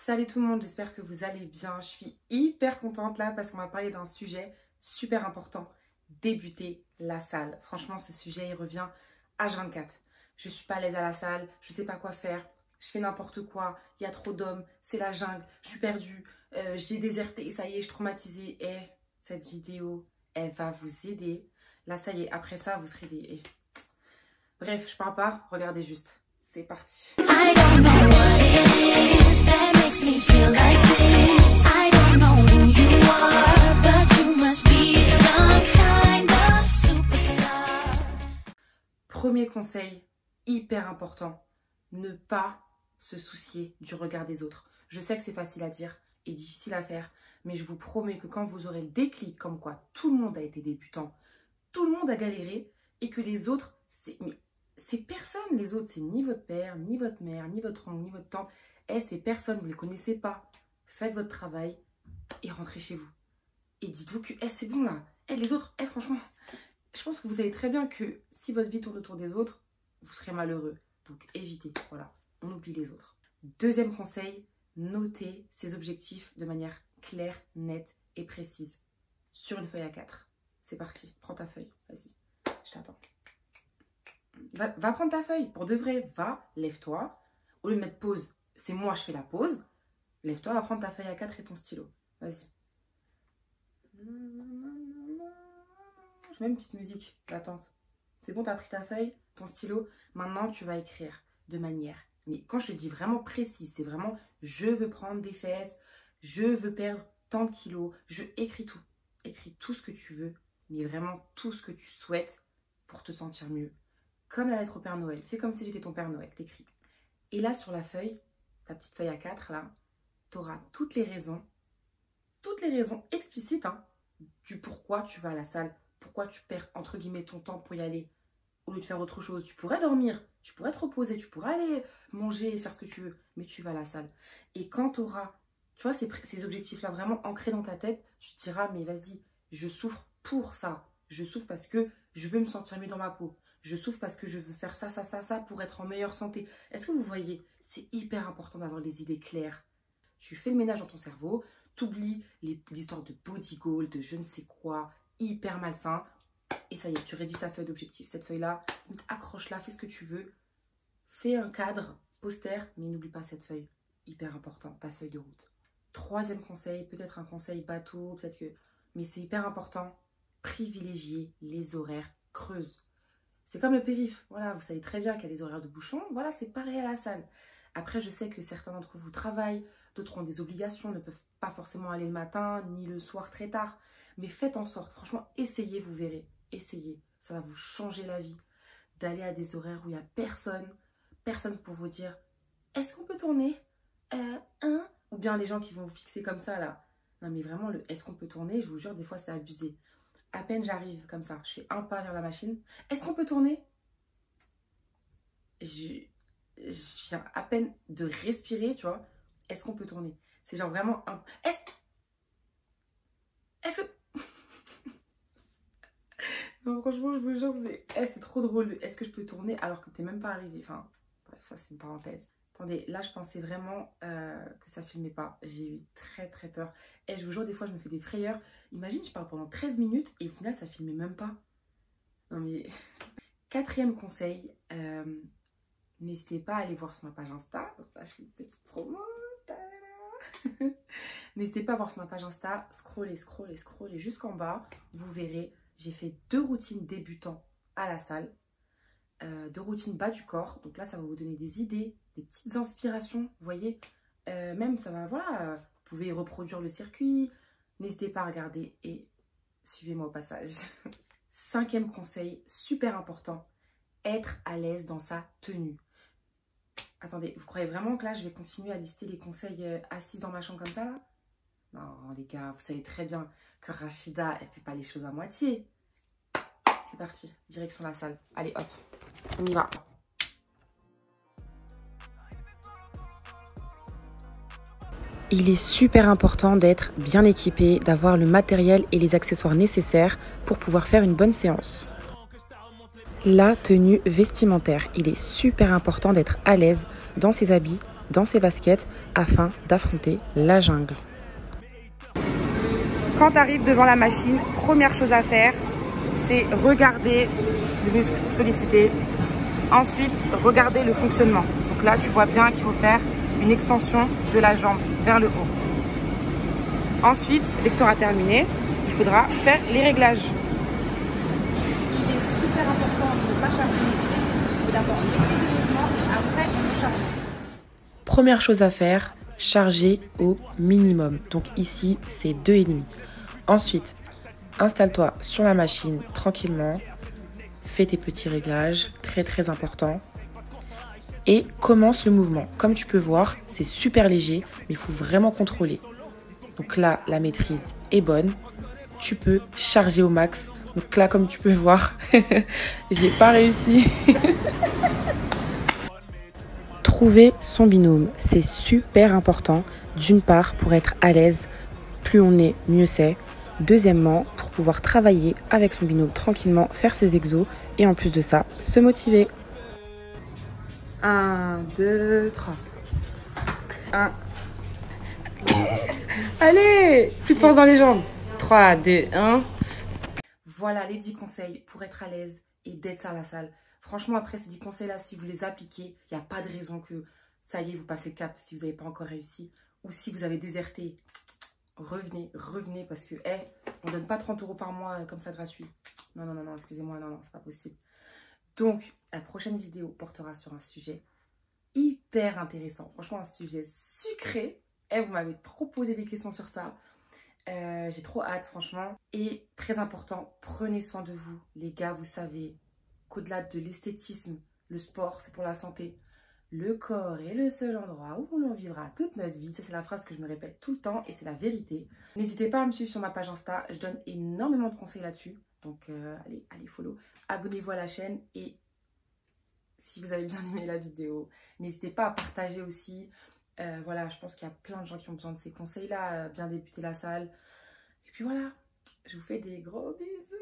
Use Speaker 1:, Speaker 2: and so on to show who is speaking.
Speaker 1: Salut tout le monde, j'espère que vous allez bien. Je suis hyper contente là parce qu'on va parler d'un sujet super important. Débuter la salle. Franchement, ce sujet, il revient H24. Je suis pas à l'aise à la salle, je sais pas quoi faire, je fais n'importe quoi, il y a trop d'hommes, c'est la jungle, je suis perdue, j'ai déserté, ça y est, je suis traumatisée. Et cette vidéo, elle va vous aider. Là, ça y est, après ça, vous serez des... Bref, je parle pas, regardez juste. C'est parti. I don't know what it is that makes me feel like this. I don't know who you are, but you must be some kind of superstar. Premier conseil, hyper important, ne pas se soucier du regard des autres. Je sais que c'est facile à dire et difficile à faire, mais je vous promets que quand vous aurez le déclic comme quoi tout le monde a été débutant, tout le monde a galéré et que les autres, c'est personne, les autres, c'est ni votre père, ni votre mère, ni votre oncle, ni votre tante. C'est personne, vous ne les connaissez pas. Faites votre travail et rentrez chez vous. Et dites-vous que c'est bon là. Les autres, franchement, je pense que vous savez très bien que si votre vie tourne autour des autres, vous serez malheureux. Donc évitez, voilà, on oublie les autres. Deuxième conseil, notez ses objectifs de manière claire, nette et précise. Sur une feuille A4. C'est parti, prends ta feuille, vas-y, je t'attends. Va prendre ta feuille, pour de vrai, va, lève-toi. Au lieu de mettre pause, c'est moi, je fais la pause. Lève-toi, va prendre ta feuille A4 et ton stylo. Vas-y. Je mets une petite musique d'attente. C'est bon, t'as pris ta feuille, ton stylo. Maintenant, tu vas écrire de manière. Mais quand je te dis vraiment précise, c'est vraiment je veux prendre des fesses, je veux perdre tant de kilos. Je écris tout. Écris tout ce que tu veux, mais vraiment tout ce que tu souhaites pour te sentir mieux. Comme la lettre au Père Noël. Fais comme si j'étais ton Père Noël. T'écris. Et là, sur la feuille, ta petite feuille A4, là, tu auras toutes les raisons explicites du pourquoi tu vas à la salle, pourquoi tu perds, entre guillemets, ton temps pour y aller, au lieu de faire autre chose. Tu pourrais dormir, tu pourrais te reposer, tu pourrais aller manger et faire ce que tu veux, mais tu vas à la salle. Et quand tu auras, tu vois, ces objectifs-là vraiment ancrés dans ta tête, tu te diras, mais vas-y, je souffre pour ça. Je souffre parce que je veux me sentir mieux dans ma peau. Je souffre parce que je veux faire ça pour être en meilleure santé. Est-ce que vous voyez? C'est hyper important d'avoir les idées claires. Tu fais le ménage dans ton cerveau, t'oublies les histoires de body goal, de je ne sais quoi, hyper malsain. Et ça y est, tu rédiges ta feuille d'objectif. Cette feuille-là, accroche-la, fais ce que tu veux. Fais un cadre, poster, mais n'oublie pas cette feuille. Hyper important, ta feuille de route. Troisième conseil, peut-être un conseil bateau, peut-être que... Mais c'est hyper important, privilégier les horaires creuses. C'est comme le périph', voilà, vous savez très bien qu'il y a des horaires de bouchons, voilà, c'est pareil à la salle. Après, je sais que certains d'entre vous travaillent, d'autres ont des obligations, ne peuvent pas forcément aller le matin, ni le soir très tard. Mais faites en sorte, franchement, essayez, vous verrez, essayez. Ça va vous changer la vie, d'aller à des horaires où il n'y a personne pour vous dire « Est-ce qu'on peut tourner Ou bien les gens qui vont vous fixer comme ça, là. Non, mais vraiment, le « Est-ce qu'on peut tourner ?» je vous jure, des fois, c'est abusé. À peine j'arrive comme ça, je fais un pas vers la machine. Est-ce qu'on peut tourner? Je viens à peine de respirer, tu vois. Est-ce qu'on peut tourner? C'est genre vraiment un... Est-ce que... Non, franchement, je vous jure, c'est trop drôle. Est-ce que je peux tourner alors que t'es même pas arrivé? Enfin, bref, ça c'est une parenthèse. Attendez, là je pensais vraiment que ça filmait pas. J'ai eu très peur. Et je vous jure, des fois je me fais des frayeurs. Imagine, je parle pendant 13 minutes et au final ça filmait même pas. Non mais... Quatrième conseil, n'hésitez pas à aller voir sur ma page Insta. Donc là je fais une petite promo. N'hésitez pas à voir sur ma page Insta. Scrollez jusqu'en bas. Vous verrez, j'ai fait 2 routines débutants à la salle. 2 routines bas du corps. Donc là ça va vous donner des idées, des petites inspirations, vous voyez. Même ça va, voilà, vous pouvez reproduire le circuit. N'hésitez pas à regarder et suivez-moi au passage. 5e conseil, super important, être à l'aise dans sa tenue. Attendez, vous croyez vraiment que là je vais continuer à lister les conseils assis dans ma chambre comme ça là? Non les gars, vous savez très bien que Rachida, elle fait pas les choses à moitié. C'est parti, direction la salle. Allez hop, on y va. Il est super important d'être bien équipé, d'avoir le matériel et les accessoires nécessaires pour pouvoir faire une bonne séance. La tenue vestimentaire, il est super important d'être à l'aise dans ses habits dans ses baskets afin d'affronter la jungle. Quand tu arrives devant la machine, première chose à faire, c'est regarder le muscle sollicité. Ensuite, regarder le fonctionnement. Donc là, tu vois bien qu'il faut faire une extension de la jambe vers le haut. Ensuite, dès que tu auras terminé, il faudra faire les réglages. Il est super important de ne pas charger. Il faut d'abord maîtriser le mouvement et après on charge. Première chose à faire, charger au minimum. Donc ici, c'est 2,5. Ensuite, installe-toi sur la machine tranquillement. Fais tes petits réglages, très important. Et commence le mouvement. Comme tu peux voir, c'est super léger, mais il faut vraiment contrôler. Donc là, la maîtrise est bonne. Tu peux charger au max. Donc là, comme tu peux voir, j'ai pas réussi. Trouver son binôme, c'est super important. D'une part, pour être à l'aise, plus on est, mieux c'est. Deuxièmement, pour pouvoir travailler avec son binôme tranquillement, faire ses exos et en plus de ça, se motiver. 1, 2, 3. 1. Allez, plus de force dans les jambes. 3, 2, 1. Voilà les 10 conseils pour être à l'aise et d'être à la salle. Franchement, après ces 10 conseils-là, si vous les appliquez, il n'y a pas de raison que ça y est, vous passez le cap si vous n'avez pas encore réussi. Ou si vous avez déserté, revenez parce que, on ne donne pas 30 € par mois comme ça gratuit. Non, excusez-moi, non, c'est pas possible. Donc, la prochaine vidéo portera sur un sujet hyper intéressant. Franchement, un sujet sucré. Vous m'avez trop posé des questions sur ça. J'ai trop hâte, franchement. Et très important, prenez soin de vous. Les gars, vous savez qu'au-delà de l'esthétisme, le sport, c'est pour la santé. Le corps est le seul endroit où l'on vivra toute notre vie. Ça, c'est la phrase que je me répète tout le temps et c'est la vérité. N'hésitez pas à me suivre sur ma page Insta. Je donne énormément de conseils là-dessus. Donc, allez follow. Abonnez-vous à la chaîne et si vous avez bien aimé la vidéo, n'hésitez pas à partager aussi. Voilà, je pense qu'il y a plein de gens qui ont besoin de ces conseils-là, bien débuter la salle. Et puis voilà, je vous fais des gros bisous.